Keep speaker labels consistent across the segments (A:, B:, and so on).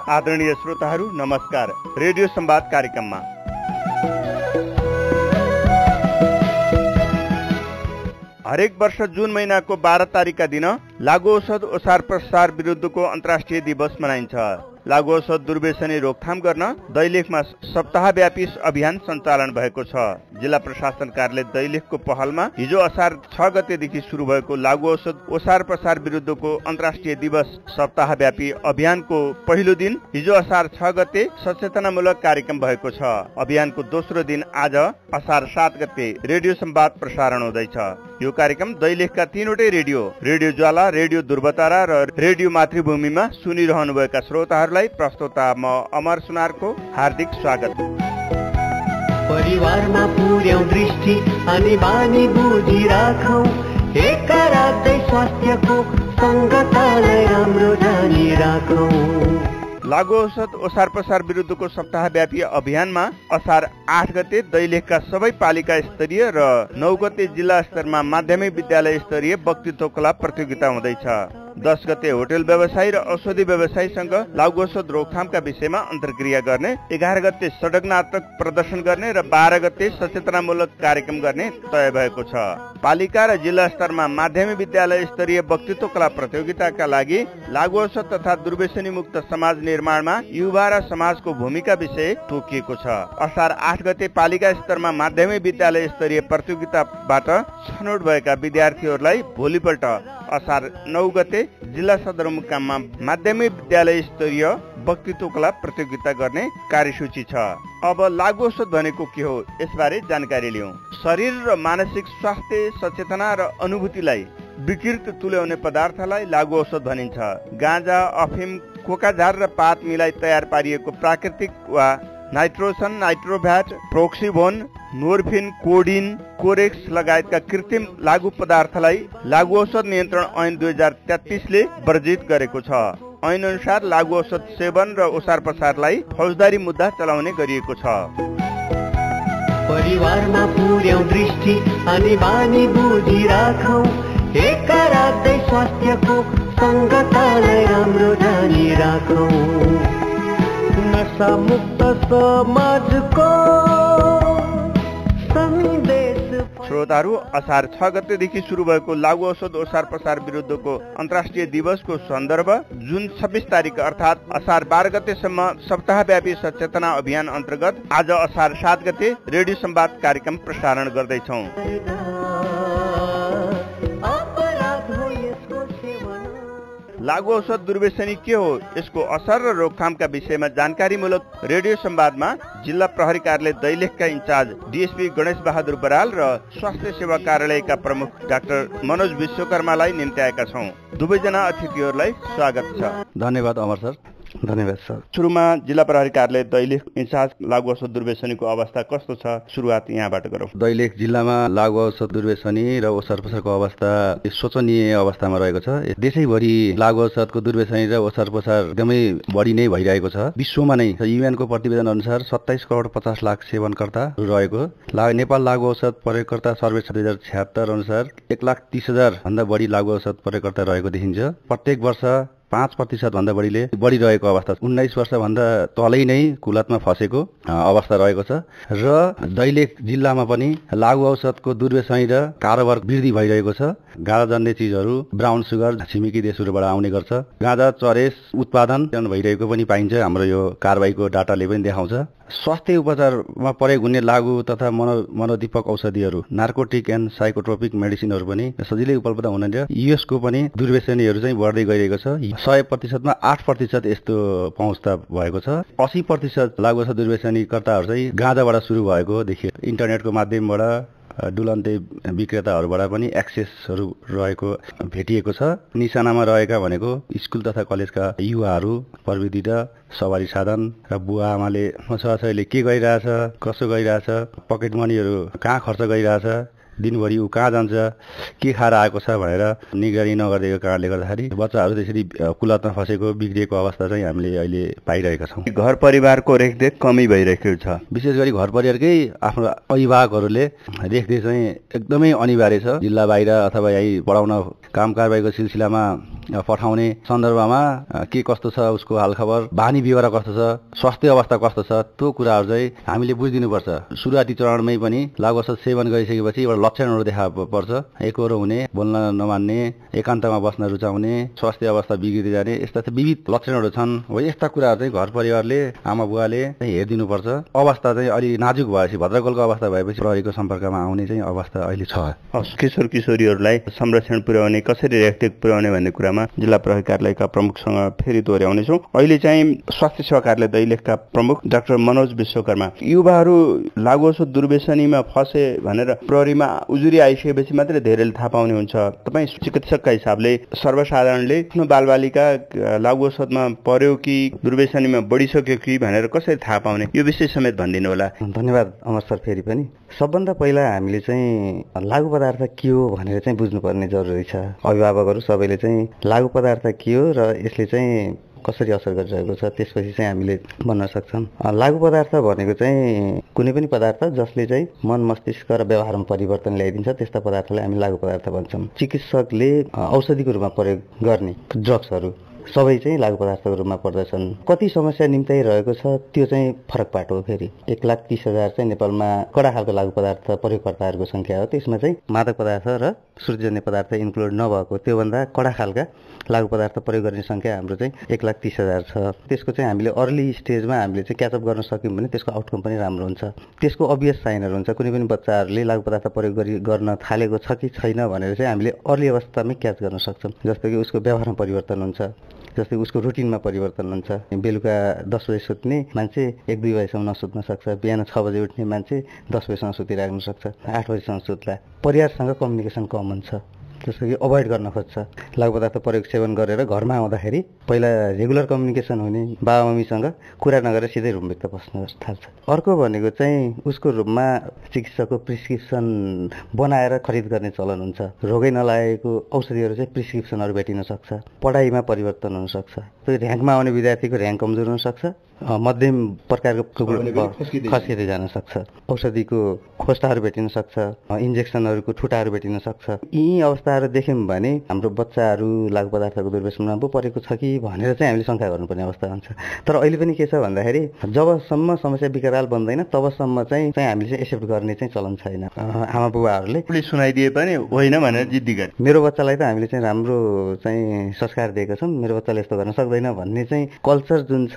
A: आदरणीय श्रोताहरू नमस्कार। रेडियो संवाद कार्यक्रममा हरेक वर्ष जुन महिनाको 12 तारिकका दिन लागु औषध ओसार प्रसार विरुद्धको अन्तर्राष्ट्रिय दिवस मनाइन्छ। लागु औषध दुर्व्यसनी रोकथाम गर्न दैलेखमा सप्ताहव्यापी अभियान सञ्चालन भएको छ। जिल्ला प्रशासन कार्यालय दैलेखको पहलमा हिजो असार 6 गतेदेखि सुरु भएको लागु औषध ओसार प्रसार विरुद्धको अन्तर्राष्ट्रिय दिवस सप्ताहव्यापी अभियानको पहिलो दिन हिजो असार 6 गते सचेतनामूलक कार्यक्रम भएको छ। अभियानको दोस्रो दिन आज असार 7 गते रेडियो संवाद प्रसारण हुँदैछ। यो कार्यक्रम दैलेखका 3वटै रेडियो ज्वाला, रेडियो दुर्वतारा र रेडियो मातृभूमिमा सुनिरहनुभएका श्रोताहरूलाई प्रस्तोता म अमर सुनारको हार्दिक स्वागत।
B: परिवारमा पुर्याउ दृष्टि अनि बानी बुझी राखौ, एका रातै स्वास्थ्यको संगतलाई राम्रो जानी राखौ।
A: लागु औषध ओसार प्रसार विरुद्धको सप्ताहव्यापी अभियानमा असार 8 गते दैलेखका सबै पालिका स्तरीय र 9 गते जिल्ला स्तरमा माध्यमिक विद्यालय स्तरीय वक्तृत्व कला प्रतियोगिता हुँदैछ। 10 गते होटल व्यवसायी र औषधि व्यवसायीसँग लागु औषध रोकथामका विषयमा अन्तर्क्रिया गर्ने, 11 गते सडक नाटक प्रदर्शन गर्ने र 12 गते सचेतनामूलक कार्यक्रम गर्ने तय भएको छ। पालिका र जिल्ला स्तरमा माध्यमिक विद्यालय स्तरीय वक्तृत्व कला प्रतियोगिताका लागि लागु औषध तथा दुर्व्यसनी मुक्त समाज निर्माणमा युवा र समाजको भूमिका विषय तोकिएको छ। असार 8 गते पालिका स्तरमा माध्यमिक विद्यालय स्तरीय प्रतियोगिताबाट छनौट भएका विद्यार्थीहरूलाई भोलिपल्ट असार 9 गते जिल्ला सदरमुकाममा माध्यमिक विद्यालय स्तरीय वक्तृत्व कला प्रतियोगिता गर्ने कार्यसूची छ। अब लागु औषध भनेको के हो यसबारे जानकारी लियौं। शरीर र मानसिक स्वास्थ्य, सचेतना र अनुभूतिलाई विकृत तुल्याउने पदार्थलाई लागु औषध भनिन्छ। गाँजा, अफिम, कोकाझार र पात मिलाई तयार पारिएको प्राकृतिक वा नाइट्रोसन, नाइट्रोभ्याट, प्रोक्सिभोन, नोर्फिन, कोडिन, कोरेक्स लगायतका कृत्रिम लागु पदार्थलाई लागु औषध नियन्त्रण ऐन 2033 ले वर्जित गरेको छ। ऐन अनुसार लागु औषध सेवन र ओसार प्रसारलाई फौजदारी मुद्दा चलाउने गरिएको छ।
B: परिवारमा पुर्याउ दृष्टि अनि बानी बुझी राखौ, एका रातै स्वास्थ्यको संगतलाई राम्रो जानी राखौ। नशा मुक्त समाजको सन्देश।
A: श्रोताहरू, असार 6 गतेदेखि सुरु भएको लागु औषध ओसार प्रसार विरुद्धको अन्तर्राष्ट्रिय दिवसको सन्दर्भ जुन 26 तारिक अर्थात् असार 12 गतेसम्म सप्ताहव्यापी सचेतना अभियान अन्तर्गत आज असार 7 गते रेडियो संवाद कार्यक्रम प्रसारण गर्दैछौँ। लागु औषध दुर्व्यसनी के हो, यसको असर र रोकथामका विषयमा जानकारीमूलक रेडियो संवादमा जिल्ला प्रहरी कार्यालय दैलेखका इन्चार्ज डीएसपी गणेश बहादुर बराल र स्वास्थ्य सेवा कार्यालयका प्रमुख डाक्टर मनोज विश्वकर्मालाई निम्त्याएका छौँ। दुवैजना अतिथिहरूलाई स्वागत छ।
C: धन्यवाद अमर सर। धन्यवाद सर।
A: सुरुमा जिल्ला प्रहरी कार्यालय दैलेख इन्चार्ज लागु औषध दुर्व्यसनीको अवस्था कस्तो छ, सुरुवात यहाँबाट गरौँ।
C: दैलेख जिल्लामा लागु औषध दुर्व्यसनी र ओसार प्रसारको अवस्था शोचनीय अवस्थामा रहेको छ। देशैभरि लागु औषधको दुर्व्यसनी र ओसार प्रसार एकदमै बढी नै भइरहेको छ। विश्वमा नै युएनको प्रतिवेदन अनुसार 27 करोड 50 लाख सेवनकर्ता रहेको। नेपाल लागु औषध प्रयोगकर्ता सर्वेक्षण 2076 अनुसार 1,30,000 भन्दा बढी लागु औषध प्रयोगकर्ता रहेको देखिन्छ। प्रत्येक वर्ष 5% भन्दा बढीले बढिरहेको अवस्था, 19 वर्ष भन्दा तलै नै कुलतमा फसेको अवस्था रहेको छ। र दैलेख जिल्लामा पनि लागु औषधको दुर्व्यसनी र कारोबार वृद्धि भइरहेको छ। गाँजाजन्य चिजहरू, ब्राउन सुगर छिमेकी देशहरूबाट आउने गर्छ। गाँजा, चरेस उत्पादन भइरहेको पनि पाइन्छ। हाम्रो यो कारबाहीको डाटाले पनि देखाउँछ। स्वास्थ्य उपचारमा प्रयोग हुने लागु तथा मनोदीपक औषधिहरू, नार्कोटिक एन्ड साइकोट्रोपिक मेडिसिनहरू पनि सजिलै उपलब्ध हुनाले यसको पनि दुर्व्यसनीहरू चाहिँ बढ्दै गइरहेको छ। 100% मा 8% यस्तो पहुँचता भएको छ। 80% लागु औषध दुर्व्यसनीकर्ताहरू चाहिँ गाँजाबाट सुरु भएको देखियो। इन्टरनेटको माध्यमबाट डुलन्ते विक्रेताहरूबाट पनि एक्सेसहरू रहेको भेटिएको छ। निशानामा रहेका भनेको स्कुल तथा कलेजका युवाहरू, प्रविधि र सवारी साधन र बुवा आमाले छोराछोरीले के गरिरहेछ, कसो गरिरहेछ, पकेट मनीहरू कहाँ खर्च गरिरहेछ, दिनभरि ऊ कहाँ जान्छ, के खाएर आएको छ भनेर निगरानी नगरिदिएको कारणले गर्दाखेरि बच्चाहरू त्यसरी कुलतमा फसेको बिग्रिएको अवस्था चाहिँ हामीले अहिले पाइरहेका छौँ।
A: घर परिवारको रेखदेख कमी भइरहेको छ।
C: विशेष गरी घर परिवारकै आफ्नो अभिभावकहरूले रेखदेख चाहिँ एकदमै अनिवार्य छ। जिल्ला बाहिर अथवा यही पढाउन काम कारबाहीको सिलसिलामा पठाउने सन्दर्भमा के कस्तो छ उसको हालखबर, बानी व्यवहार कस्तो छ, स्वास्थ्य अवस्था कस्तो छ, त्यो कुराहरू चाहिँ हामीले बुझिदिनुपर्छ। सुरुवाती चरणमै पनि लागु औषध सेवन गरिसकेपछि एउटा लक्षणहरू देखा पर्छ। एकहोरो हुने, बोल्न नमान्ने, एकान्तमा बस्न रुचाउने, स्वास्थ्य अवस्था बिग्रिँदै जाने, यस्ता विविध लक्षणहरू छन्। हो यस्ता कुराहरू चाहिँ घर परिवारले, आमा बुवाले हेरिदिनुपर्छ। अवस्था चाहिँ अलि नाजुक भएपछि, भद्रगोलको अवस्था भएपछि प्रहरीको सम्पर्कमा आउने चाहिँ अवस्था अहिले छ।
A: किशोर किशोरीहरूलाई संरक्षण पुर्याउने, कसरी रेखदेख पुर्याउने भन्ने कुरामा जिल्ला प्रहरी कार्यालयका प्रमुखसँग फेरि दोहोऱ्याउनेछौँ। अहिले चाहिँ स्वास्थ्य सेवा कार्यालय दैलेखका प्रमुख डाक्टर मनोज विश्वकर्मा, युवाहरू लागु औषध दुर्व्यसनीमा फसे भनेर प्रहरीमा उजुरी आइसकेपछि मात्रै धेरैले थाहा पाउने हुन्छ। तपाईँ चिकित्सकका हिसाबले सर्वसाधारणले आफ्नो बालबालिका लागु औषधमा पर्यो कि दुर्व्यसनीमा बढिसक्यो कि भनेर कसरी थाहा पाउने, यो विषय समेत भनिदिनु होला।
D: धन्यवाद अमर सर। फेरि पनि सबभन्दा पहिला हामीले चाहिँ लागु पदार्थ के हो भनेर चाहिँ बुझ्नुपर्ने जरुरी छ। अभिभावकहरू सबैले चाहिँ लागु पदार्थ के हो र यसले चाहिँ कसरी असर गरिरहेको छ त्यसपछि चाहिँ हामीले भन्न सक्छौँ। लागु पदार्थ भनेको चाहिँ कुनै पनि पदार्थ जसले चाहिँ मन, मस्तिष्क र व्यवहारमा परिवर्तन ल्याइदिन्छ, त्यस्ता पदार्थलाई हामी लागु पदार्थ भन्छौँ। चिकित्सकले औषधिको रूपमा प्रयोग गर्ने ड्रग्सहरू सबै चाहिँ लागु पदार्थको रूपमा पर्दछन्। कति समस्या निम्ताइरहेको छ त्यो चाहिँ फरक पाटो हो। फेरि 1,30,000 चाहिँ नेपालमा कडा खालको लागु पदार्थ प्रयोगकर्ताहरूको सङ्ख्या हो। त्यसमा चाहिँ मादक पदार्थ र श्रुतिजन्य पदार्थ इन्क्लुड नभएको त्योभन्दा कडा खालका लागु पदार्थ प्रयोग गर्ने सङ्ख्या हाम्रो चाहिँ 1,30,000 छ। त्यसको चाहिँ हामीले अर्ली स्टेजमा हामीले चाहिँ क्याचअप गर्न सक्यौँ भने त्यसको आउटकम पनि राम्रो हुन्छ। त्यसको अभियस साइनहरू हुन्छ। कुनै पनि बच्चाहरूले लागु पदार्थ प्रयोग गर्न थालेको छ कि छैन भनेर चाहिँ हामीले अर्ली अवस्थामै क्याच गर्न सक्छौँ। जस्तो कि उसको व्यवहारमा परिवर्तन हुन्छ, जस्तै उसको रुटिनमा परिवर्तन हुन्छ। बेलुका 10 बजे सुत्ने मान्छे 1-2 बजीसम्म नसुत्न सक्छ। बिहान 6 बजे उठ्ने मान्छे 10 बजीसम्म सुतिराख्न सक्छ, 8 बजीसम्म सुत्ला। परिवारसँग कम्युनिकेसन कम हुन्छ, जस्तो कि अभोइड गर्न खोज्छ। लागु पदार्थ प्रयोग सेवन गरेर घरमा आउँदाखेरि पहिला रेगुलर कम्युनिकेसन हुने, बाबामम्मीसँग कुरा नगरेर सिधै रुमभित्र बस्न थाल्छ। अर्को भनेको चाहिँ उसको रूपमा चिकित्सकको प्रिस्क्रिप्सन बनाएर खरिद गर्ने चलन हुन्छ। रोगै नलागेको औषधिहरू चाहिँ प्रिस्क्रिप्सनहरू भेटिन सक्छ। पढाइमा परिवर्तन हुनसक्छ। त्यो र्याङ्कमा आउने विद्यार्थीको र्याङ्क कमजोर हुनसक्छ, मध्यम प्रकारको खस्किँदै जान सक्छ। औषधिको खोस्टाहरू भेटिन सक्छ, इन्जेक्सनहरूको ठुटाहरू भेटिन सक्छ। यी अवस्थाहरू देख्यौँ भने हाम्रो बच्चाहरू लागु पदार्थको दुर्व्यसनमा पो परेको छ कि भनेर चाहिँ हामीले शङ्का गर्नुपर्ने अवस्था हुन्छ। तर अहिले पनि के छ भन्दाखेरि जबसम्म समस्या विकराल बन्दैन तबसम्म चाहिँ हामीले चाहिँ एक्सेप्ट गर्ने चाहिँ चलन छैन। आमा बुबाहरूले
A: सुनाइदिए पनि होइन भनेर जिद्दी गरे।
D: मेरो बच्चालाई त हामीले चाहिँ राम्रो चाहिँ संस्कार दिएको छौँ, मेरो बच्चाले यस्तो गर्न सक्दैन भन्ने चाहिँ कल्चर जुन छ,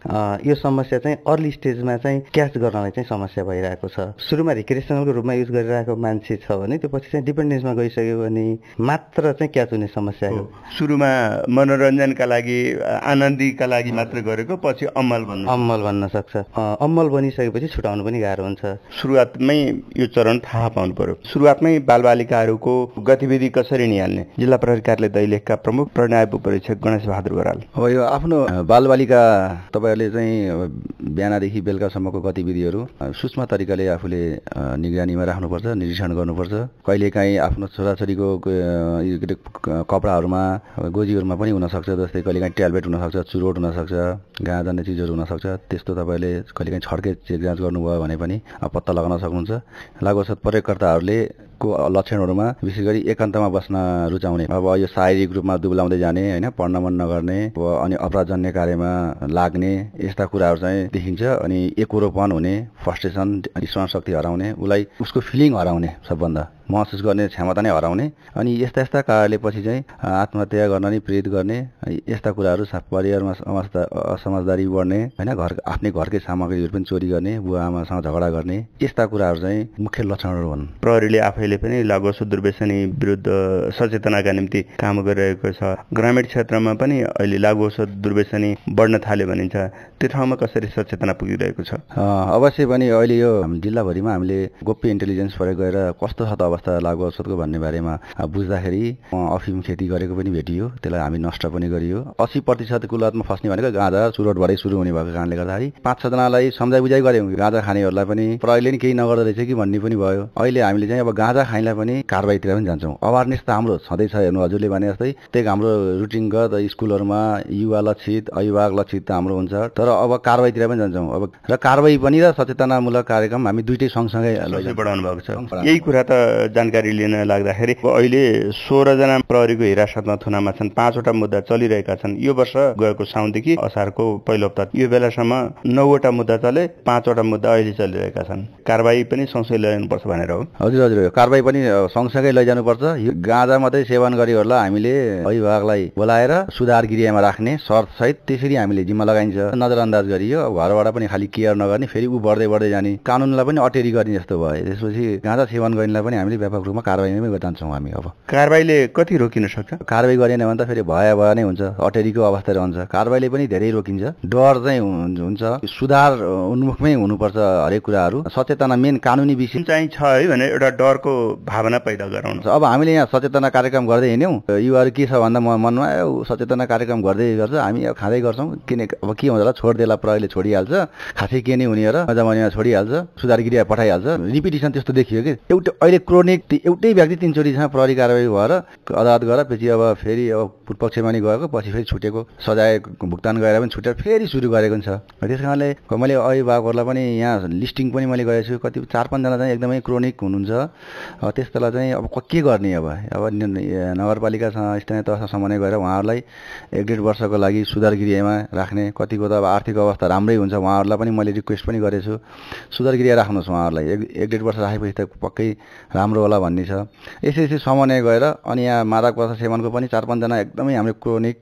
D: यो समस्या चाहिँ अर्ली स्टेजमा चाहिँ क्याच गर्नलाई चाहिँ समस्या भइरहेको छ। सुरुमा रिक्रिएसनलको रूपमा युज गरिरहेको मान्छे छ भने त्यो पछि चाहिँ डिपेन्डेन्समा गइसक्यो भने मात्र चाहिँ क्याच हुने समस्या हो।
A: सुरुमा मनोरञ्जनका लागि, आनन्दीका लागि मात्र गरेको पछि अमल
D: बन्न सक्छ। अमल बनिसकेपछि छुटाउनु पनि गाह्रो हुन्छ।
A: सुरुवातमै यो चरण थाहा पाउनु पर्यो। सुरुवातमै बालबालिकाहरूको गतिविधि कसरी निहाल्ने, जिल्ला प्रहरी कार्यालय दैलेखका प्रमुख प्रणाय उपरीक्षक गणेश बहादुर बराल।
C: अब यो आफ्नो बालबालिका तपाईँहरूले चाहिँ बिहानदेखि बेलुकासम्मको गतिविधिहरू सूक्ष्म तरिकाले आफूले निगरानीमा राख्नुपर्छ, निरीक्षण गर्नुपर्छ। कहिलेकाहीँ आफ्नो छोराछोरीको कपडाहरूमा, गोजीहरूमा पनि हुनसक्छ। जस्तै कहिलेकाहीँ ट्याब्लेट हुनसक्छ, चुरोट हुनसक्छ, गाँ जाने चिजहरू हुनसक्छ। त्यस्तो तपाईँले कहिलेकाहीँ छड्के चेक जाँच गर्नुभयो भने पनि पत्ता लगाउन सक्नुहुन्छ। लागु औषध प्रयोगकर्ताहरूले को लक्षणहरूमा विशेष गरी एकान्तमा बस्न रुचाउने, अब यो शारीरिक रूपमा दुब्लाउँदै जाने, होइन, पढ्न मन नगर्ने, अनि अपराधजन्य कार्यमा लाग्ने, यस्ता कुराहरू चाहिँ देखिन्छ। अनि एकोरोपन हुने, फ्रस्ट्रेसन, स्मरण शक्ति हराउने, उसलाई उसको फिलिङ हराउने, सबभन्दा महसुस गर्ने क्षमता नै हराउने, अनि यस्ता यस्ता कारणले पछि चाहिँ आत्महत्या गर्न नि प्रेरित गर्ने, यस्ता कुराहरू परिवारमा असमझदारी बढ्ने, होइन, आफ्नै घरकै सामग्रीहरू पनि चोरी गर्ने, बुवा आमासँग झगडा गर्ने, यस्ता कुराहरू चाहिँ मुख्य लक्षणहरू हुन्।
A: प्रहरीले आफैले पनि लागु औषध दुर्व्यसनी विरुद्ध सचेतनाका निम्ति काम गरिरहेको छ। ग्रामीण क्षेत्रमा पनि अहिले लागु औषध दुर्व्यसनी बढ्न थाल्यो भनिन्छ। त्यो ठाउँमा कसरी सचेतना पुगिरहेको छ?
C: अवश्य पनि अहिले यो जिल्लाभरिमा हामीले गोप्य इन्टेलिजेन्स प्रयोग गरेर कस्तो छ त अवस्था लागु औषधको भन्ने बारेमा बुझ्दाखेरि अफिम खेती गरेको पनि भेटियो, त्यसलाई हामी नष्ट पनि गरियो। 80% कुलतमा फस्ने भनेको गाँजा चुरोटबाटै सुरु हुने भएको कारणले गर्दाखेरि 5-6 जनालाई सम्झाइ बुझाइ गऱ्यौँ। गाँजा खानेहरूलाई पनि प्रहरीले नि केही नगर्दो रहेछ कि भन्ने पनि भयो। अहिले हामीले चाहिँ अब गाँजा खानेलाई पनि कारबाहीतिर पनि जान्छौँ। अवेरनेस त हाम्रो छँदैछ, हेर्नु हजुरले भने जस्तै त्यही हाम्रो रुटिनगत स्कुलहरूमा युवा लक्षित, अभिभावक लक्षित त हाम्रो हुन्छ। तर अब कारबाहीतिर पनि जान्छौँ। अब र कारबाही पनि र सचेतनामूलक कार्यक्रम हामी दुइटै सँगसँगै
A: बढाउनु भएको छ। यही कुरा त जानकारी लिन लाग्दाखेरि अहिले 16 जना प्रहरीको हिरासतमा थुनामा छन्। 5वटा मुद्दा चलिरहेका छन्। यो वर्ष गएको साउनदेखि असारको पहिलो हप्ता यो बेलासम्म 9वटा मुद्दा चले, 5वटा मुद्दा अहिले चलिरहेका छन्। कारबाही पनि सँगसँगै लैजानुपर्छ भनेर हो।
C: हजुर हजुर, कारबाही पनि सँगसँगै लैजानुपर्छ। यो गाँजा मात्रै सेवन गरेहरूलाई हामीले अभिभावकलाई बोलाएर सुधार गृहमा राख्ने शर्त सहित त्यसरी हामीले जिम्मा लगाइन्छ। नजरअन्दाज गरियो, घरबाट पनि खालि केयर नगर्ने, फेरि ऊ बढ्दै बढ्दै जाने, कानुनलाई पनि अटेरी गर्ने जस्तो भयो। त्यसपछि गाँजा सेवन गर्नेलाई पनि हामीले व्यापक रूपमा कारबाहीमै जान्छौँ हामी। अब
A: कारबाहीले कति रोकिन सक्छ?
C: कारबाही गरेन भने त फेरि भए नै हुन्छ, अटेरीको अवस्था रहन्छ। कारबाहीले पनि धेरै रोकिन्छ। डर चाहिँ हुन्छ, सुधार उन्मुखमै हुनुपर्छ हरेक कुराहरू। सचेतना मेन कानुनी विषय
A: चाहिँ छ है भने एउटा डरको भावना पैदा गराउनु।
C: अब हामीले यहाँ सचेतना कार्यक्रम गर्दै हिँड्यौँ, युवाहरू के छ भन्दा मनमा सचेतना कार्यक्रम गर्दै गर्छ, हामी अब खाँदै गर्छौँ। किन अब के हुन्छ होला, छोडिदिएला प्रहरीले छोडिहाल्छ, खासै के नै हुने र जमानीमा छोडिहाल्छ, सुधार गृह पठाइहाल्छ। रिपिटेसन त्यस्तो देखियो कि एउटा अहिले क्रोनिक एउटै व्यक्ति 3 चोटिसँग प्रहरी कारबाही भएर अदालत गएर पछि अब फेरि अब पूर्वपक्षमा नि गएको, पछि फेरि छुटेको, सजाय भुक्तान गरेर पनि छुटेर फेरि सुरु गरेको छ। त्यस कारणले मैले अभिभावकहरूलाई पनि यहाँ लिस्टिङ पनि मैले गरेको छु। कति 4-5 जना चाहिँ एकदमै क्रोनिक हुनुहुन्छ। त्यस्तोलाई चाहिँ अब के गर्ने? अब नगरपालिकासँग स्थानीय तहसँग समन्वय गरेर उहाँहरूलाई 1-1.5 वर्षको लागि सुधार गृहमा राख्ने। कतिको त अब आर्थिक अवस्था राम्रै हुन्छ, उहाँहरूलाई पनि मैले रिक्वेस्ट पनि गरेको छु, सुधार गृह राख्नुहोस् उहाँहरूलाई। 1-1.5 वर्ष राखेपछि त पक्कै राम्रो होला भन्ने छ। यसरी समन्वय गरेर अनि यहाँ मादक पदार्थ सेवनको पनि 4-5 जना एकदमै हामीले क्रोनिक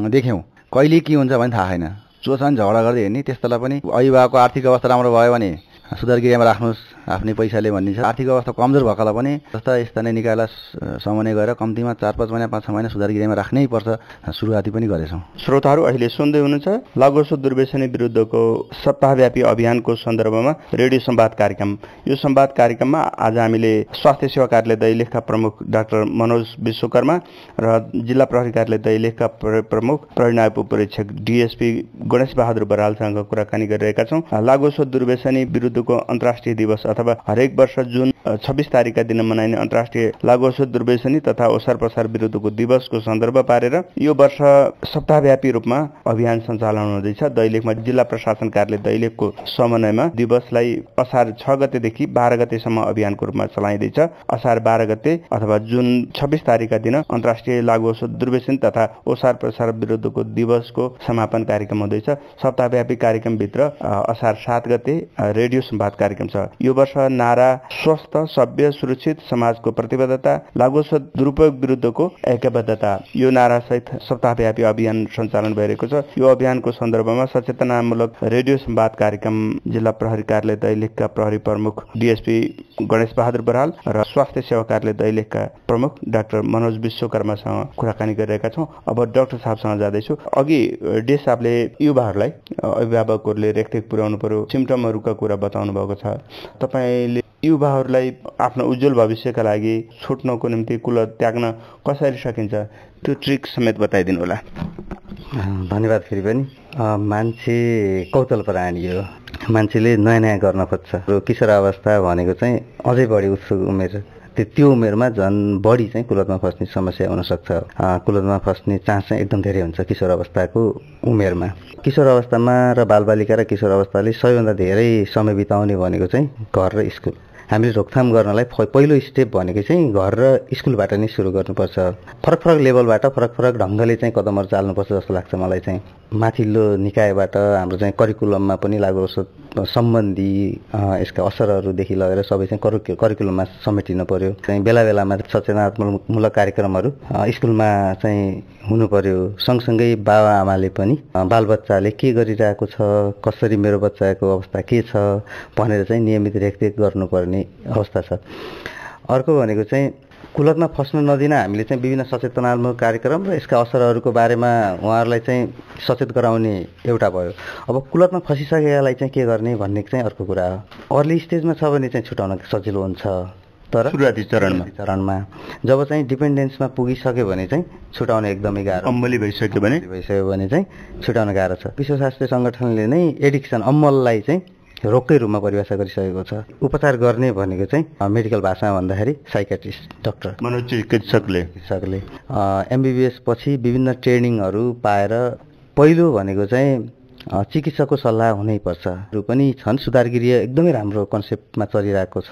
C: देख्यौँ। कहिले के हुन्छ भने थाहा छैन, जोसँग झगडा गर्दै हिँड्ने। त्यस्तोलाई पनि अभिभावकको आर्थिक अवस्था राम्रो भयो भने सुधार गृहमा राख्नुहोस् आफ्नै पैसाले भन्ने छ। आर्थिक अवस्था कमजोर भएकालाई पनि जस्ता स्थानीय निकायलाई समन्वय गरेर कम्तीमा 4-5 महिना 5-6 महिना सुधार गृहमा राख्नै पर्छ, सुरुवाती पनि गरेछौँ।
A: श्रोताहरू अहिले सुन्दै हुनुहुन्छ लागुऔषध दुर्व्यसनी विरुद्धको सप्ताहव्यापी अभियानको सन्दर्भमा रेडियो संवाद कार्यक्रम। यो संवाद कार्यक्रममा आज हामीले स्वास्थ्य सेवा कार्यालय दैलेखका प्रमुख डाक्टर मनोज विश्वकर्मा र जिल्ला प्रहरी कार्यालय दैलेखका प्रमुख प्रहरी उपरीक्षक डीएसपी गणेश बहादुर बरालसँग कुराकानी गरिरहेका छौँ। लागुऔषध दुर्व्यसनी विरुद्धको अन्तर्राष्ट्रिय दिवस अथवा हरेक वर्ष जुन 26 तारिकका दिन मनाइने अन्तर्राष्ट्रिय लागुऔषध दुर्व्यसनी तथा ओसार पसार विरुद्धको दिवसको सन्दर्भ पारेर यो वर्ष सप्ताहव्यापी रूपमा अभियान सञ्चालन हुँदैछ। दैलेखमा जिल्ला प्रशासन कार्यालय दैलेखको समन्वयमा दिवसलाई असार 6 गतेदेखि 12 गतेसम्म अभियानको रूपमा चलाइँदैछ। असार 12 गते अथवा जुन 26 तारिकका दिन अन्तर्राष्ट्रिय लागुऔषध दुर्व्यसनी तथा ओसार पसार विरुद्धको दिवसको समापन कार्यक्रम हुँदैछ। सप्ताहव्यापी कार्यक्रमभित्र असार 7 गते रेडियो संवाद कार्यक्रम छ। यो वर्ष नारा स्वस्थ सभ्य सुरक्षित समाजको प्रतिबद्धता, लागुऔषध दुरुपयोग विरुद्धको ऐक्यबद्धता, यो नारा सहित सप्ताहव्यापी अभियान सञ्चालन भइरहेको छ। यो अभियानको सन्दर्भमा सचेतनामूलक रेडियो संवाद कार्यक्रम जिल्ला प्रहरी कार्यालय दैलेखका प्रहरी प्रमुख डीएसपी गणेश बहादुर बराल र स्वास्थ्य सेवा कार्यालय दैलेखका प्रमुख डाक्टर मनोज विश्वकर्मासँग कुराकानी गरिरहेका छौँ। अब डाक्टर साहबसँग जाँदैछु। अघि डे साहबले युवाहरूलाई अभिभावकहरूले रेखदेख पुर्याउनु पर्यो, सिम्टमहरूका कुरा बताउनु भएको छ। तपाईले युवाहरूलाई आफ्नो उज्जवल भविष्यका लागि छुट्नको निम्ति कुलत त्याग्न कसरी सकिन्छ त्यो ट्रिक समेत बताइदिनु होला।
D: धन्यवाद। फेरि पनि मान्छे कौतल प्राणी हो, मान्छेले नयाँ नयाँ गर्न खोज्छ। किशोर अवस्था भनेको चाहिँ अझै बढी उत्सुक उमेर, त्यो उमेरमा झन् बढी चाहिँ कुलतमा फस्ने समस्या हुनसक्छ। कुलतमा फस्ने चान्स चाहिँ एकदम धेरै हुन्छ किशोर अवस्थाको उमेरमा। किशोर अवस्थामा र बालबालिका र किशोर अवस्थाले सबैभन्दा धेरै समय बिताउने भनेको चाहिँ घर र स्कुल। हामीले रोकथाम गर्नलाई पहिलो स्टेप भनेको चाहिँ घर र स्कुलबाट नै सुरु गर्नुपर्छ। फरक फरक लेभलबाट फरक फरक ढङ्गले चाहिँ कदमहरू चाल्नुपर्छ जस्तो लाग्छ मलाई चाहिँ। माथिल्लो निकायबाट हाम्रो चाहिँ करिकुलममा पनि लागुऔषध सम्बन्धी यसका असरहरूदेखि लगेर सबै चाहिँ करिकुलममा समेटिनु पर्यो। चाहिँ बेला बेलामा सचेतनात्मक कार्यक्रमहरू स्कुलमा चाहिँ हुनु पर्यो। सँगसँगै बाबा आमाले पनि बालबच्चाले के गरिरहेको छ, कसरी मेरो बच्चाको अवस्था के छ भनेर चाहिँ नियमित रेखदेख गर्नुपर्ने अवस्था छ। अर्को भनेको चाहिँ कुलतमा फस्न नदिन हामीले चाहिँ विभिन्न सचेतनात्मक कार्यक्रम र यसका असरहरूको बारेमा उहाँहरूलाई चाहिँ सचेत गराउने एउटा भयो। अब कुलतमा फसिसकेकालाई चाहिँ के गर्ने भन्ने चाहिँ अर्को कुरा हो। अर्ली स्टेजमा छ भने चाहिँ छुटाउन सजिलो हुन्छ, तर
A: सुरुवाती चरणमा
D: जब चाहिँ डिपेन्डेन्समा पुगिसक्यो भने चाहिँ छुटाउन एकदमै गाह्रो।
A: अम्मली भइसक्यो भने
D: चाहिँ छुटाउन गाह्रो छ। विश्व स्वास्थ्य सङ्गठनले नै एडिक्सन अम्मललाई चाहिँ रोगकै रूपमा परिभाषा गरिसकेको छ। उपचार गर्ने भनेको चाहिँ मेडिकल भाषामा भन्दाखेरि साइकेट्रिस्ट डाक्टर
A: मनोचिकित्सकले
D: एमबिबिएस पछि विभिन्न ट्रेनिङहरू पाएर पहिलो भनेको चाहिँ चिकित्सकको सल्लाह हुनैपर्छ पनि छन्। सुधार गृह एकदमै राम्रो कन्सेप्टमा चलिरहेको छ।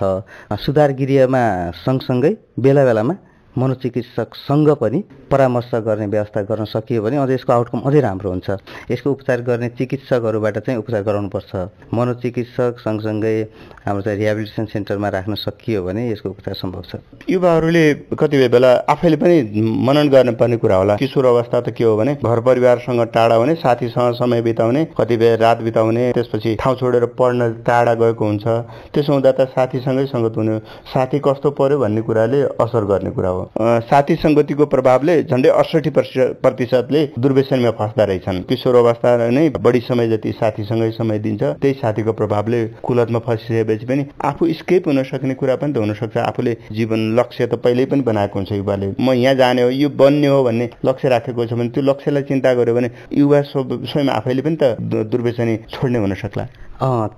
D: सुधार गृहमा सँगसँगै बेला बेलामा मनोचिकित्सकसँग पनि परामर्श गर्ने व्यवस्था गर्न सकियो भने अझ यसको आउटकम अझै राम्रो हुन्छ। यसको उपचार गर्ने चिकित्सकहरूबाट चाहिँ उपचार गराउनुपर्छ। मनोचिकित्सक सँगसँगै हाम्रो चाहिँ रिहेबिलिटेसन सेन्टरमा राख्न सकियो भने यसको उपचार सम्भव छ।
A: युवाहरूले कतिपय बेला आफैले पनि मनन गर्नुपर्ने कुरा होला। किशोर अवस्था त के हो भने घर परिवारसँग टाढा हुने, साथीसँग समय बिताउने, कतिपय रात बिताउने, त्यसपछि ठाउँ छोडेर पढ्न टाढा गएको हुन्छ। त्यसो हुँदा त साथीसँगै सङ्गत हुने, साथी कस्तो पर्यो भन्ने कुराले असर गर्ने कुरा हो। साथी सङ्गतिको प्रभावले झन्डै 68% दुर्व्यसनमा फस्दा रहेछन्। किशोर अवस्था नै बढी समय जति साथीसँगै समय दिन्छ, त्यही साथीको प्रभावले कुलतमा फसिसकेपछि पनि आफू स्केप हुन सक्ने कुरा पनि त हुनसक्छ। आफूले जीवन लक्ष्य त पहिल्यै पनि बनाएको हुन्छ युवाले, म यहाँ जाने हो, यो बन्ने हो भन्ने लक्ष्य राखेको छ भने त्यो लक्ष्यलाई चिन्ता गर्यो भने युवा स्वयं आफैले पनि त दुर्व्यसनी छोड्ने हुन सक्ला।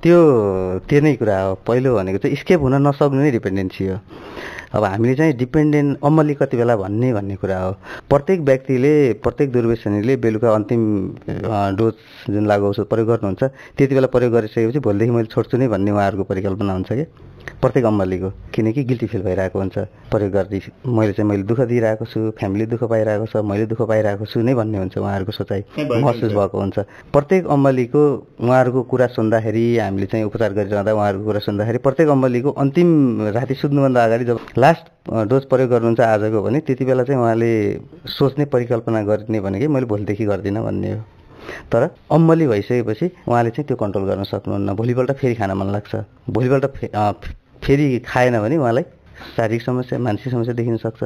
D: त्यो नै कुरा हो। पहिलो भनेको चाहिँ स्केप हुन नसक्नु नै डिपेन्डेन्सी हो। अब हामीले चाहिँ डिपेन्डेन्ट अमली कति बेला भन्ने कुरा हो। प्रत्येक व्यक्तिले, प्रत्येक दुर्व्यसनीले बेलुका अन्तिम डोज जुन लागु औषध प्रयोग गर्नुहुन्छ त्यति बेला प्रयोग गरिसकेपछि भोलिदेखि मैले छोड्छु नै भन्ने उहाँहरूको परिकल्पना हुन्छ कि प्रत्येक अमलीको। किनकि गिल्टी फिल भइरहेको हुन्छ प्रयोग गर्दै, मैले दुःख दिइरहेको छु, फ्यामिली दुःख पाइरहेको छ, मैले दुःख पाइरहेको छु नै भन्ने हुन्छ उहाँहरूको सोचाइ महसुस भएको हुन्छ। प्रत्येक अमलीको उहाँहरूको कुरा सुन्दाखेरि, हामीले चाहिँ उपचार गरिरहँदा उहाँहरूको कुरा सुन्दाखेरि प्रत्येक अमलीको अन्तिम राति सुत्नुभन्दा अगाडि जब लास्ट डोज प्रयोग गर्नुहुन्छ आजको भने त्यति बेला चाहिँ उहाँले सोच्ने परिकल्पना गर्ने भनेकै मैले भोलिदेखि गर्दिनँ भन्ने हो। तर अमली भइसकेपछि उहाँले चाहिँ त्यो कन्ट्रोल गर्न सक्नुहुन्न। भोलिपल्ट फेरि खान मन लाग्छ, भोलिपल्ट फेरि खाएन भने उहाँलाई शारीरिक समस्या, मानसिक समस्या देखिन सक्छ,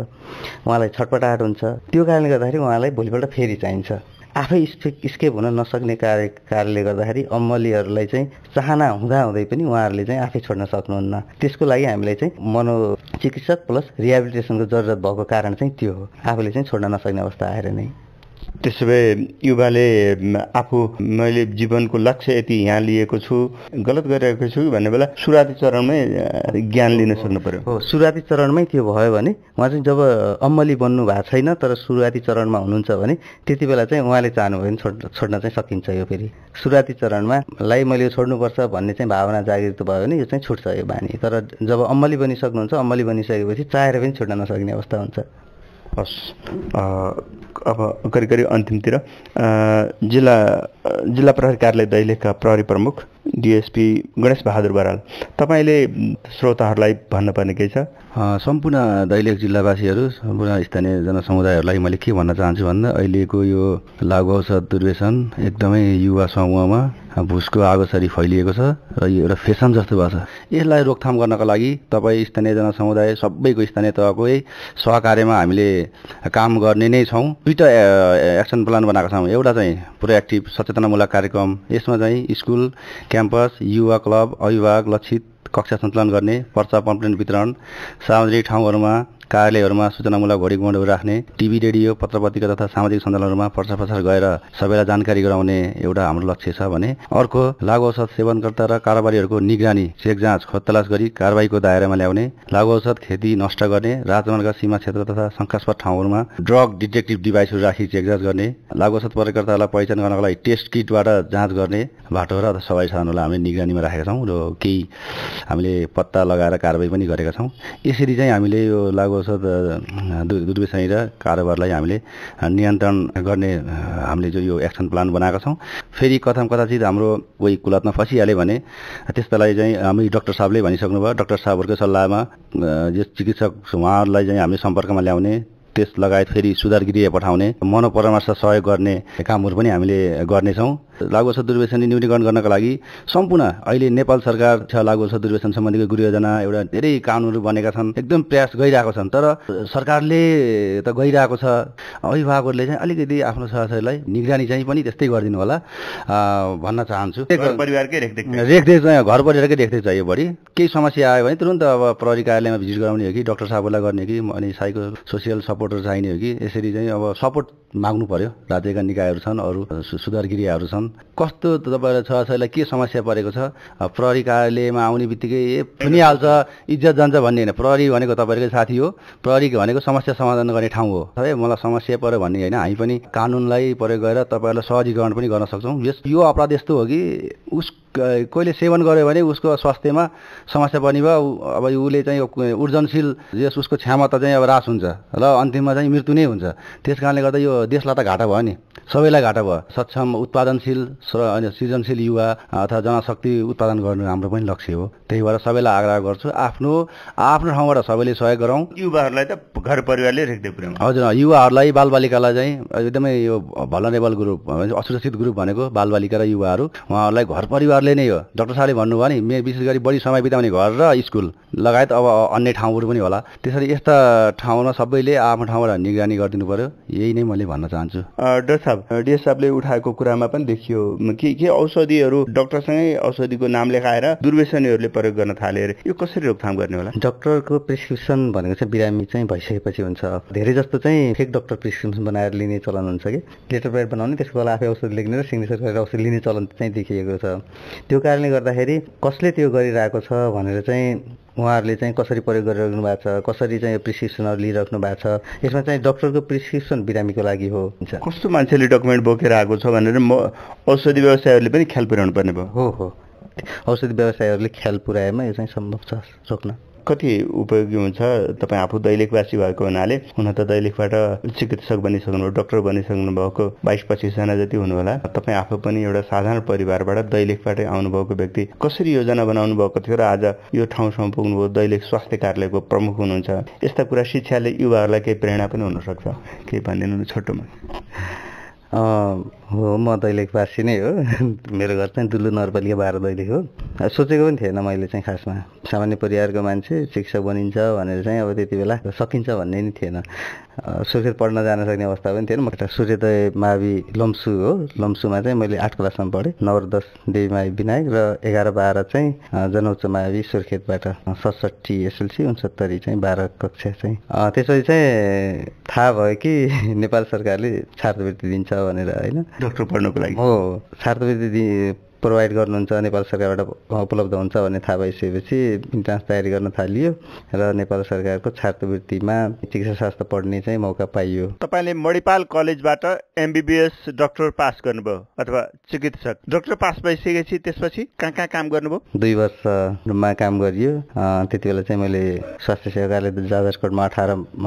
D: उहाँलाई छटपटाहट हुन्छ। त्यो कारणले गर्दाखेरि उहाँलाई भोलिपल्ट फेरि चाहिन्छ। आफै स्केप हुन नसक्ने कार्यले गर्दाखेरि अमलीहरूलाई चाहिँ चाहना हुँदाहुँदै पनि उहाँहरूले चाहिँ आफै छोड्न सक्नुहुन्न। त्यसको लागि हामीलाई चाहिँ मनोचिकित्सक प्लस रिहेबिलिटेसनको जरुरत भएको कारण चाहिँ त्यो हो, आफूले चाहिँ छोड्न नसक्ने अवस्था आएर नै।
A: त्यसो भए युवाले आफू मैले जीवनको लक्ष्य यति यहाँ लिएको छु, गलत गरिरहेको छु भन्ने बेला सुरुवाती चरणमै ज्ञान लिन सक्नु पर्यो।
D: हो, सुरुवाती चरणमै त्यो भयो भने उहाँ चाहिँ जब अमली बन्नु भएको छैन तर सुरुवाती चरणमा हुनुहुन्छ भने त्यति बेला चाहिँ उहाँले चाहनुभयो भने छोड्न चाहिँ सकिन्छ। यो फेरि सुरुवाती चरणमा मैले यो छोड्नुपर्छ भन्ने चाहिँ भावना जागृत भयो भने यो चाहिँ छुट्छ यो बानी। तर जब अमली बनिसक्नुहुन्छ, अमली बनिसकेपछि चाहेर पनि छोड्न नसक्ने अवस्था हुन्छ।
A: हस्, अब करिब अन्तिमतिर जिल्ला प्रहरी कार्यालय दैलेखका प्रहरी प्रमुख डिएसपी गणेश बहादुर बराल, तपाईँले श्रोताहरूलाई भन्नुपर्ने केही छ?
C: सम्पूर्ण दैलेख जिल्लावासीहरू, सम्पूर्ण स्थानीय जनसमुदायहरूलाई मैले के भन्न चाहन्छु भन्दा अहिलेको यो लागु औषध दुर्व्यसन एकदमै युवा समूहमा भुसको आगोसरी फैलिएको छ र यो एउटा फेसन जस्तो भएको छ। यसलाई रोकथाम गर्नका लागि तपाईँ स्थानीय जनसमुदाय सबैको स्थानीय तहकै सहकार्यमा हामीले काम गर्ने नै छौँ। दुईवटा एक्सन प्लान बनाएको छौँ। एउटा चाहिँ प्रोएक्टिभ सचेतनामूलक कार्यक्रम, यसमा चाहिँ स्कुल, क्याम्पस, युवा क्लब, अभिभावक लक्षित कक्षा सञ्चालन गर्ने, पर्चा पम्पलेट वितरण, सार्वजनिक ठाउँहरूमा कार्यालयहरूमा सूचनामूलक घडी बोर्डहरू राख्ने, टिभी रेडियो पत्र पत्रिका तथा सामाजिक सञ्जालहरूमा प्रचार प्रसार गएर सबैलाई जानकारी गराउने एउटा हाम्रो लक्ष्य छ भने अर्को लागु औषध सेवनकर्ता र कारोबारीहरूको निगरानी, चेक जाँच, खोजतलास गरी कारबाहीको दायरामा ल्याउने, लागु औषध खेती नष्ट गर्ने, राजमार्गका सीमा क्षेत्र तथा शङ्कास्पद ठाउँहरूमा ड्रग डिटेक्टिभ डिभाइसहरू राखी चेक जाँच गर्ने, लागु औषध प्रयोगकर्तालाई पहिचान गर्नका लागि टेस्ट किटबाट जाँच गर्ने बाटो र सबै साधनहरूलाई हामीले निगरानीमा राखेका छौँ र केही हामीले पत्ता लगाएर कारबाही पनि गरेका छौँ। यसरी चाहिँ हामीले यो लागु औषध दुर्व्यसनी र कारोबारलाई हामीले नियन्त्रण गर्ने हामीले जो यो एक्सन प्लान बनाएका छौँ। फेरि कथाचित हाम्रो कोही कुलतमा फसिहाल्यो भने त्यस्तालाई चाहिँ हामी डाक्टर साहबले भनिसक्नुभयो, डाक्टर साहबहरूको सल्लाहमा जो चिकित्सक उहाँहरूलाई चाहिँ हामीले सम्पर्कमा ल्याउने, त्यस लगायत फेरि सुधार गृह पठाउने, मनोपरामर्श सहयोग गर्ने कामहरू पनि हामीले गर्नेछौँ। लागु औषध दुर्व्यसनी न्यूनीकरण गर्नका लागि सम्पूर्ण अहिले नेपाल सरकार छ लागु औषध दुर्व्यसन सम्बन्धीको गृह योजना एउटा धेरै कानुनहरू बनेका छन्, एकदम प्रयास गरिरहेको छन्। तर सरकारले त गइरहेको छ, अभिभावकहरूले चाहिँ अलिकति आफ्नो छोराछोरीलाई निगरानी चाहिँ पनि त्यस्तै गरिदिनु होला भन्न चाहन्छु। रेखदेख चाहिँ घर परिवारकै रेखदेख चाहियो बढी। केही समस्या आयो भने तुरन्त अब प्रहरी कार्यालयमा भिजिट गराउने हो कि डाक्टर साहबलाई गर्ने कि अनि साइको सोसियल सपोर्टहरू चाहिने हो कि यसरी चाहिँ अब सपोर्ट माग्नु पर्यो। राज्यका निकायहरू छन्, अरू सुधार गृहहरू छन्, कस्तो तपाईँलाई छोराछोरीलाई के समस्या परेको छ, प्रहरी कार्यालयमा आउने बित्तिकै सुनिहाल्छ, इज्जत जान्छ भन्ने होइन। प्रहरी भनेको तपाईँकै साथी हो, प्रहरी भनेको समस्या समाधान गर्ने ठाउँ हो। है मलाई समस्या पऱ्यो भन्ने होइन, हामी पनि कानुनलाई प्रयोग गरेर तपाईँहरूलाई सहजीकरण पनि गर्न सक्छौँ। यो अपराध यस्तो हो कि कोहीले सेवन गर्यो भने उसको स्वास्थ्यमा समस्या पर्ने भयो, अब उसले चाहिँ ऊर्जनशील उसको क्षमता चाहिँ अब ह्रास हुन्छ र अन्तिममा चाहिँ मृत्यु नै हुन्छ। त्यस कारणले गर्दा यो देशलाई त घाटा भयो नि, सबैलाई घाटा भयो। सक्षम उत्पादनशील सृजनशील युवा अथवा जनशक्ति उत्पादन गर्नु हाम्रो पनि लक्ष्य हो। त्यही भएर सबैलाई आग्रह गर्छु, आफ्नो ठाउँबाट सबैले सहयोग गरौँ।
A: युवाहरूलाई त घर परिवारले रेख्दै पुर्याउँ।
C: हजुर, युवाहरूलाई बालबालिकालाई चाहिँ एकदमै यो भलरेबल ग्रुप, असुरक्षित ग्रुप भनेको बालबालिका र युवाहरू, उहाँहरूलाई घर परिवारले नै हो। डाक्टर साहबले भन्नुभयो नि, विशेष गरी बढी समय बिताउने घर र स्कुल लगायत अब अन्य ठाउँहरू पनि होला। त्यसरी यस्ता ठाउँमा सबैले आफ्नो ठाउँबाट निगरानी गरिदिनु पर्यो। यही नै मैले भन्न चाहन्छु।
A: डाक्टर साहब, डिएस साहबले उठाएको कुरामा पनि देखियो के औषधिहरू डाक्टरसँगै औषधिको नाम लेखाएर दुर्व्यसनीहरूले प्रयोग गर्न थाले अरे, यो कसरी रोकथाम गर्ने होला?
D: डाक्टरको प्रिस्क्रिप्सन भनेको चाहिँ बिरामी चाहिँ भइसकेपछि हुन्छ। धेरै जस्तो चाहिँ फेक डाक्टर प्रिस्क्रिप्सन बनाएर लिने चलन हुन्छ कि, लेटर प्याड बनाउने, त्यसको बेला आफै औषध लेख्ने र सिग्नेचर गरेर औषध लिने चलन चाहिँ देखिएको छ। त्यो कारणले गर्दाखेरि कसले त्यो गरिरहेको छ भनेर चाहिँ उहाँहरूले चाहिँ कसरी प्रयोग गरिराख्नु भएको छ, कसरी चाहिँ प्रिस्क्रिप्सनहरू लिइराख्नु भएको छ, यसमा चाहिँ डाक्टरको प्रिस्क्रिप्सन बिरामीको लागि हो।
A: कस्तो मान्छेले डकुमेन्ट बोकेर आएको छ भनेर औषधि व्यवसायहरूले पनि ख्याल पुर्याउनु पर्ने भयो।
D: हो, औषधि व्यवसायहरूले ख्याल पुर्याएमा यो चाहिँ सम्भव छ रोक्न।
A: कति उपयोगी हुन्छ? तपाईँ आफू दैलेखवासी भएको हुनाले, हुन त दैलेखबाट चिकित्सक बनिसक्नुभयो, डाक्टर बनिसक्नु भएको 22-25 जना जति हुनु होला। तपाईँ आफू पनि एउटा साधारण परिवारबाट दैलेखबाटै आउनुभएको व्यक्ति, कसरी योजना बनाउनु भएको थियो र आज यो ठाउँसम्म पुग्नुभयो? दैलेख स्वास्थ्य कार्यालयको प्रमुख हुनुहुन्छ। यस्ता कुरा शिक्षाले युवाहरूलाई केही प्रेरणा पनि हुनसक्छ, केही भनिदिनु छोटोमा।
D: हो, म दैलेखवासी नै हो। मेरो घर चाहिँ दुल्लु नगरपालिका 12 दैलेख हो। सोचेको पनि थिएन मैले चाहिँ, खासमा सामान्य परिवारको मान्छे शिक्षक बनिन्छ भनेर चाहिँ अब त्यति बेला सकिन्छ भन्ने नि थिएन। सुर्खेत पढ्न जान सक्ने अवस्था पनि थिएन। म एउटा सूर्योदय मावि लम्सु हो, लम्सुमा चाहिँ मैले 8 क्लाससम्म पढेँ। 9 र 10 देवी मावि विनायक र 11-12 चाहिँ जनउच्च मावि सुर्खेतबाट। 67 एसएलसी, 69 चाहिँ 12 कक्षा चाहिँ। त्यसपछि चाहिँ थाहा भयो कि नेपाल सरकारले छात्रवृत्ति दिन्छ भनेर, होइन,
A: डाक्टर पढ्नको लागि।
D: हो, छात्रवृत्ति प्रोभाइड गर्नुहुन्छ, नेपाल सरकारबाट उपलब्ध हुन्छ भन्ने थाहा भइसकेपछि इन्ट्रान्स तयारी गर्न थालियो र नेपाल सरकारको छात्रवृत्तिमा चिकित्सा शास्त्र पढ्ने चाहिँ मौका पाइयो।
A: तपाईँले मणिपाल कलेजबाट एमबिबिएस डाक्टर पास गर्नुभयो अथवा चिकित्सक डाक्टर पास भइसकेपछि त्यसपछि कहाँ काम गर्नुभयो?
D: 2 वर्षमा काम गरियो। त्यति बेला चाहिँ मैले स्वास्थ्य सेवा कार्यालय जाजरकोटमा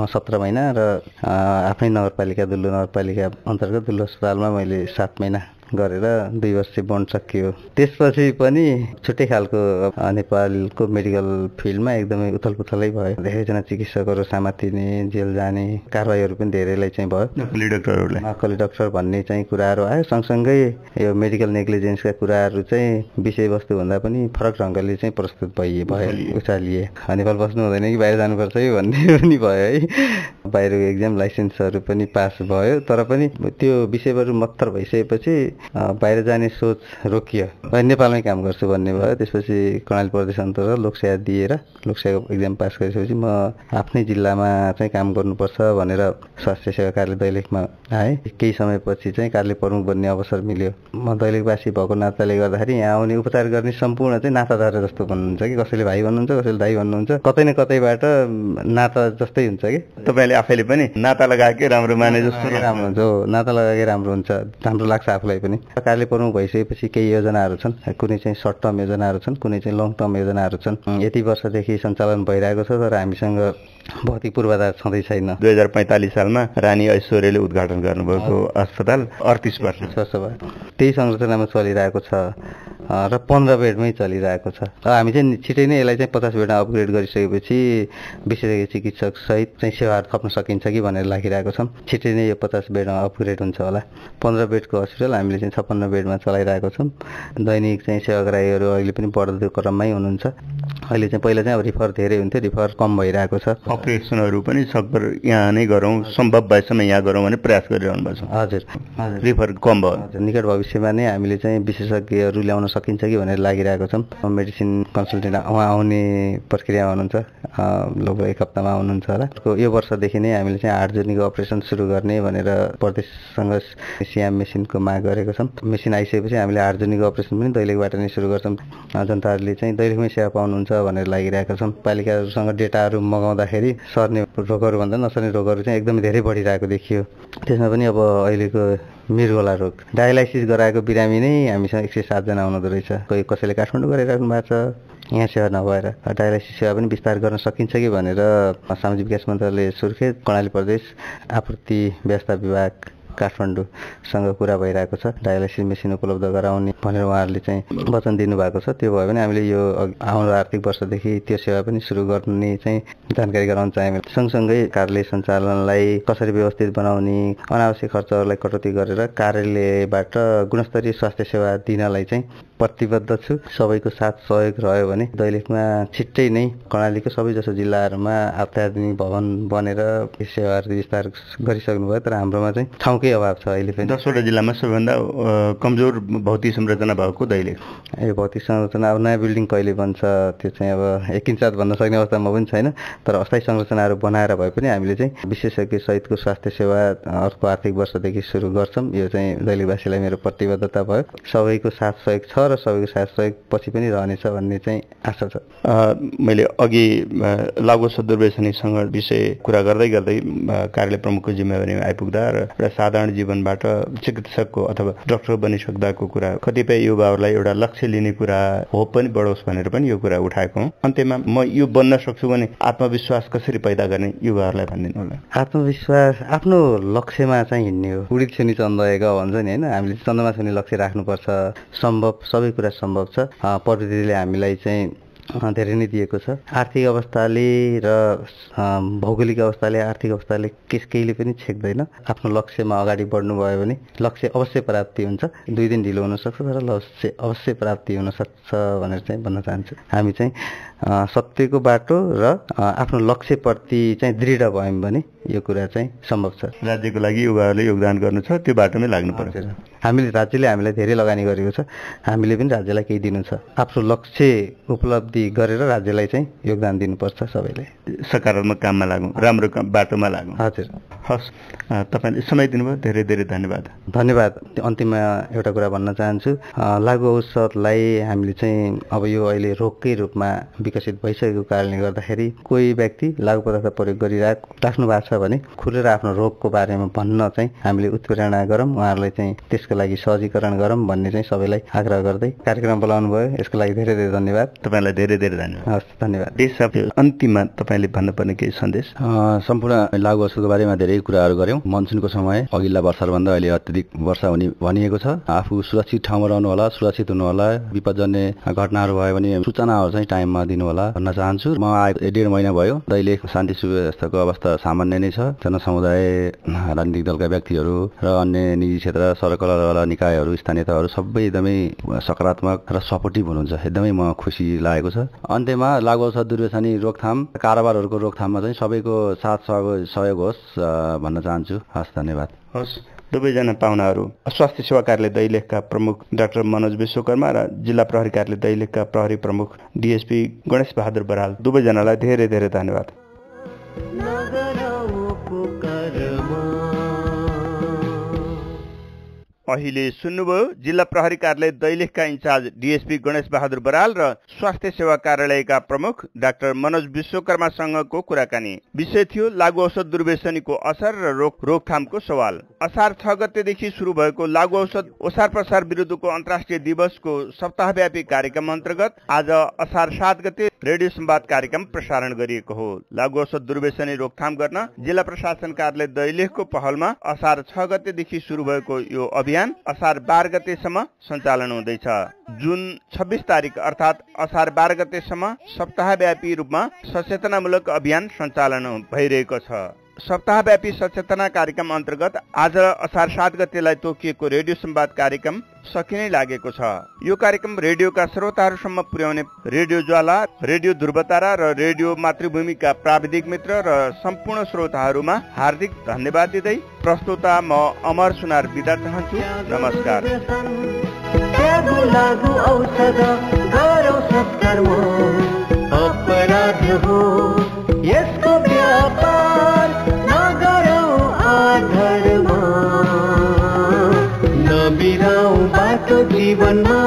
D: 17 महिना र आफ्नै नगरपालिका दुल्लु नगरपालिका अन्तर्गत दुल्लु अस्पतालमा मैले 7 महिना गरेर 2 वर्ष चाहिँ बन्द सकियो। त्यसपछि पनि छुट्टै खालको नेपालको मेडिकल फिल्डमा एकदमै उथलपुथलै भयो। धेरैजना चिकित्सकहरू समातिने, जेल जाने कारवाहीहरू पनि धेरैलाई चाहिँ भयो। नक्कली डाक्टर भन्ने चाहिँ कुराहरू आयो। सँगसँगै यो मेडिकल नेग्लिजेन्सका कुराहरू चाहिँ विषयवस्तु भन्दा पनि फरक ढङ्गले चाहिँ प्रस्तुत भयो, उचालिए। नेपाल बस्नु हुँदैन कि बाहिर जानुपर्छ है भन्ने पनि भयो है। बाहिरको एक्जाम लाइसेन्सहरू पनि पास भयो, तर पनि त्यो विषयहरू मात्र भइसकेपछि बाहिर जाने सोच रोकियो। नेपालमै काम गर्छु भन्ने भयो। त्यसपछि कर्णाली प्रदेश अन्तर्गत लोकसेवा दिएर लोकसेवाको एक्जाम पास गरिसकेपछि म आफ्नै जिल्लामा चाहिँ काम गर्नुपर्छ भनेर स्वास्थ्य सेवा कार्यालय दैलेखमा आएँ। केही समयपछि चाहिँ कार्यालय प्रमुख बन्ने अवसर मिल्यो। म दैलेखवासी भएको नाताले गर्दाखेरि यहाँ आउने उपचार गर्ने सम्पूर्ण चाहिँ नातादार जस्तो भन्नुहुन्छ कि, कसैले भाइ भन्नुहुन्छ, कसैले दाइ भन्नुहुन्छ, कतै न कतैबाट नाता जस्तै हुन्छ कि।
A: तपाईँले आफैले पनि नाता लगाएकै राम्रो माने जस्तो?
D: राम्रो हुन्छ, हो, नाता लगाएकै राम्रो हुन्छ, राम्रो लाग्छ आफूलाई पनि। कार्यालय प्रमुख भइसकेपछि केही योजनाहरू छन्, कुनै चाहिँ सर्ट टर्म योजनाहरू छन्, कुनै चाहिँ लङ टर्म योजनाहरू छन्। यति वर्षदेखि सञ्चालन भइरहेको छ, तर हामीसँग भौतिक पूर्वाधार छँदै छैन।
A: 2045 सालमा रानी ऐश्वर्यले उद्घाटन गर्नुभएको अस्पताल 38 वर्ष
D: भयो। त्यही संरचनामा चलिरहेको छ र 15 बेडमै चलिरहेको छ। हामी चाहिँ छिटै नै यसलाई चाहिँ 50 बेडमा अपग्रेड गरिसकेपछि विशेषज्ञ चिकित्सक सहित चाहिँ सेवाहरू थप्न सकिन्छ कि भनेर लागिरहेको छौँ। छिटै नै यो 50 बेडमा अपग्रेड हुन्छ होला। 15 बेडको हस्पिटल हामीले चाहिँ 56 बेडमा चलाइरहेको छौँ। दैनिक चाहिँ सेवाग्राहीहरू अहिले पनि बढ्दो क्रममै हुनुहुन्छ। अहिले चाहिँ पहिला चाहिँ अब रिफर धेरै हुन्थ्यो, रिफर कम भइरहेको छ।
A: अपरेसनहरू पनि सकभर यहाँ नै गरौँ, सम्भव भएसम्म यहाँ गरौँ भने प्रयास गरिरहनु भएको छ।
D: हजुर
A: रिफर कम भयो।
D: हजुर, निकट भविष्यमा नै हामीले चाहिँ विशेषज्ञहरू ल्याउन सकिन्छ कि भनेर लागिरहेको छौँ। मेडिसिन कन्सल्टेन्ट उहाँ आउने प्रक्रियामा हुनुहुन्छ, लगभग 1 हप्तामा आउनुहुन्छ होला। यो वर्षदेखि नै हामीले चाहिँ हार्ट जोर्नीको अपरेसन सुरु गर्ने भनेर प्रदेशसँग सिएम मेसिनको माग गरेको छौँ। मेसिन आइसकेपछि हामीले हार्ट जोर्नीको अपरेसन पनि दैलेखबाट नै सुरु गर्छौँ। जनताहरूले चाहिँ दैलेखमै सेवा पाउनुहुन्छ भनेर लागिरहेका छौँ। पालिकाहरूसँग डेटाहरू मगाउँदाखेरि सर्ने रोगहरूभन्दा नसर्ने रोगहरू चाहिँ एकदमै धेरै बढिरहेको देखियो। त्यसमा पनि अब अहिलेको मृगोला रोग डायलाइसिस गराएको बिरामी नै हामीसँग 107 जना आउनुहुँदो रहेछ। कोही कसैले काठमाडौँ गरिराख्नु भएको छ, यहाँ सेवा नभएर डायलाइसिस सेवा पनि विस्तार गर्न सकिन्छ कि भनेर सामाजिक विकास मन्त्रालय सुर्खेत, कर्णाली प्रदेश आपूर्ति व्यवस्था विभाग काठमाडौँसँग कुरा भइरहेको छ। डायलाइसिस मेसिन उपलब्ध गराउने भनेर उहाँहरूले चाहिँ वचन दिनुभएको छ। त्यो भयो भने हामीले यो आउँदो आर्थिक वर्षदेखि त्यो सेवा पनि सुरु गर्ने चाहिँ जानकारी गराउन चाह्यौँ। सँगसँगै कार्यालय सञ्चालनलाई कसरी व्यवस्थित बनाउने, अनावश्यक खर्चहरूलाई कटौती गरेर कार्यालयबाट गुणस्तरीय स्वास्थ्य सेवा दिनलाई चाहिँ प्रतिबद्ध छु। सबैको साथ सहयोग रह्यो भने दैलेखमा छिट्टै नै कर्णालीको सबैजसो जिल्लाहरूमा अत्याधुनिक भवन बनेर सेवाहरू विस्तार गरिसक्नु भयो। तर हाम्रोमा चाहिँ ठाउँकै अभाव छ अहिले पनि।
A: 10वटा जिल्लामा सबैभन्दा कमजोर भौतिक संरचना भएको दैलेख।
D: यो भौतिक संरचना अब नयाँ बिल्डिङ कहिले बन्छ त्यो चाहिँ अब एकिनसाथ भन्न सक्ने अवस्थामा पनि छैन। तर अस्थायी संरचनाहरू बनाएर भए पनि हामीले चाहिँ विशेषज्ञ सहितको स्वास्थ्य सेवा अर्को आर्थिक वर्षदेखि सुरु गर्छौँ। यो चाहिँ दैलेखवासीलाई मेरो प्रतिबद्धता भयो। सबैको साथ सहयोग छ र सबैको साथ सहयोग पछि पनि रहनेछ भन्ने चाहिँ आशा छ।
A: मैले अघि लागु औषध दुर्व्यसनीसँग विषय कुरा गर्दै गर्दै कार्यालय प्रमुखको जिम्मेवारीमा आइपुग्दा र साधारण जीवनबाट चिकित्सकको अथवा डाक्टर बनिसक्दाको कुरा, कतिपय युवाहरूलाई एउटा लक्ष्य लिने कुरा हो पनि बढोस् भनेर पनि यो कुरा उठाएको हुँ। अन्त्यमा म यो बन्न सक्छु भने आत्मविश्वास कसरी पैदा गर्ने युवाहरूलाई भनिदिनु होला।
D: आत्मविश्वास आफ्नो लक्ष्यमा चाहिँ हिँड्ने हो। उडित छुनी चन्द्रएका भन्छ नि होइन, हामीले चन्द्रमा छुने लक्ष्य राख्नुपर्छ। सम्भव, सबै कुरा सम्भव छ। प्रविधिले हामीलाई चाहिँ धेरै नै दिएको छ। आर्थिक अवस्थाले र भौगोलिक अवस्थाले, आर्थिक अवस्थाले केहीले पनि छेक्दैन। आफ्नो लक्ष्यमा अगाडि बढ्नुभयो भने लक्ष्य अवश्य प्राप्ति हुन्छ। 2 दिन ढिलो हुनसक्छ तर लक्ष्य अवश्य प्राप्ति हुनसक्छ भनेर चाहिँ भन्न चाहन्छु। हामी चाहिँ सत्यको बाटो र आफ्नो लक्ष्यप्रति चाहिँ दृढ भयौँ भने यो कुरा चाहिँ सम्भव छ।
A: राज्यको लागि युवाहरूले योगदान गर्नु छ, त्यो बाटोमै लाग्नु पर्छ।
D: राज्यले हामीलाई धेरै लगानी गरेको छ, हामीले पनि राज्यलाई केही दिनु छ। आफ्नो लक्ष्य उपलब्धि गरेर राज्यलाई चाहिँ योगदान दिनुपर्छ। सबैले
A: सकारात्मक काममा लागौँ, राम्रो बाटोमा लागौँ।
D: हजुर,
A: हस्, तपाईँले समय दिनुभयो, धेरै धेरै धन्यवाद।
D: धन्यवाद। अन्तिममा एउटा कुरा भन्न चाहन्छु, लागु औषधलाई हामीले चाहिँ अब यो अहिले रोगकै रूपमा विकसित भइसकेको कारणले गर्दाखेरि कोही व्यक्ति लागु पदार्थ प्रयोग गरिराख्नु भएको छ भने खुलेर आफ्नो रोगको बारेमा भन्न चाहिँ हामीले उत्प्रेरणा गरौँ, उहाँहरूलाई चाहिँ त्यसको लागि सहजीकरण गरौँ भन्ने चाहिँ सबैलाई आग्रह गर्दै कार्यक्रम बोलाउनु भयो। यसको लागि धेरै धेरै धन्यवाद।
A: तपाईँलाई धेरै धेरै धन्यवाद।
D: हस्, धन्यवाद।
A: अन्तिममा तपाईँले भन्नुपर्ने केही सन्देश?
C: सम्पूर्ण लागु औषधको बारेमा धेरै कुराहरू गऱ्यौँ। मनसुनको समय अघिल्ला वर्षहरूभन्दा अहिले अत्यधिक वर्षा हुने भनिएको छ। आफू सुरक्षित ठाउँमा रहनु होला, सुरक्षित हुनु होला। विपदजन्य घटनाहरू भयो भने सूचनाहरू चाहिँ टाइममा दिनु होला भन्न चाहन्छु। म आएको 1.5 महिना भयो। दैलेख शान्ति सुव्यवस्थाको अवस्था सामान्य नै छ। जनसमुदाय, राजनीतिक दलका व्यक्तिहरू र अन्य निजी क्षेत्र, सरकारवाला निकायहरू, स्थानीय तहहरू सबै एकदमै सकारात्मक र सपोर्टिभ हुनुहुन्छ। एकदमै म खुसी लागेको छ। अन्त्यमा लागु औषध दुर्व्यसनी रोकथाम, कारोबारहरूको रोकथाममा चाहिँ सबैको साथ सहयोग होस् भन्न चाहन्छु। हस्, धन्यवाद।
A: हस्, दुवैजना पाहुनाहरू स्वास्थ्य सेवा कार्यालय दैलेखका प्रमुख डाक्टर मनोज विश्वकर्मा र जिल्ला प्रहरी कार्यालय दैलेखका प्रहरी प्रमुख डीएसपी गणेश बहादुर बराल, दुवैजनालाई धेरै धेरै धन्यवाद। अहिले सुन्नुभयो जिल्ला प्रहरी कार्यालय दैलेखका इन्चार्ज डीएसपी गणेश बहादुर बराल र स्वास्थ्य सेवा कार्यालयका प्रमुख डाक्टर मनोज विश्वकर्मासँगको कुराकानी। विषय थियो लागु औषध दुर्व्यसनीको असर र रोकथामको सवाल। असार 6 गतेदेखि सुरु भएको लागु औषध ओसार प्रसार विरुद्धको अन्तर्राष्ट्रिय दिवसको सप्ताहव्यापी कार्यक्रम अन्तर्गत आज असार 7 गते रेडियो संवाद कार्यक्रम प्रसारण गरिएको हो। लागु औषध दुर्व्यसनी रोकथाम गर्न जिल्ला प्रशासन कार्यालय दैलेखको पहलमा असार 6 गतेदेखि सुरु भएको यो अभियान असार 12 गतेसम्म सञ्चालन हुँदैछ। जुन 26 तारिक अर्थात् असार 12 गतेसम्म सप्ताहव्यापी रूपमा सचेतनामूलक अभियान सञ्चालन भइरहेको छ। सप्ताहव्यापी सचेतना कार्यक्रम अन्तर्गत आज असार 7 गतेलाई तोकिएको रेडियो संवाद कार्यक्रम सकिनै लागेको छ। यो कार्यक्रम रेडियोका श्रोताहरूसम्म पुर्याउने रेडियो ज्वाला, रेडियो ध्रुवतारा र रेडियो मातृभूमिका प्राविधिक मित्र र सम्पूर्ण श्रोताहरूमा हार्दिक धन्यवाद दिँदै प्रस्तुता म अमर सुनार बिदा चाहन्छु। नमस्कार।
B: अपराध हो यसको व्यापार नगरौँ आधारमा, नबिराउँ बाटो जीवनमा।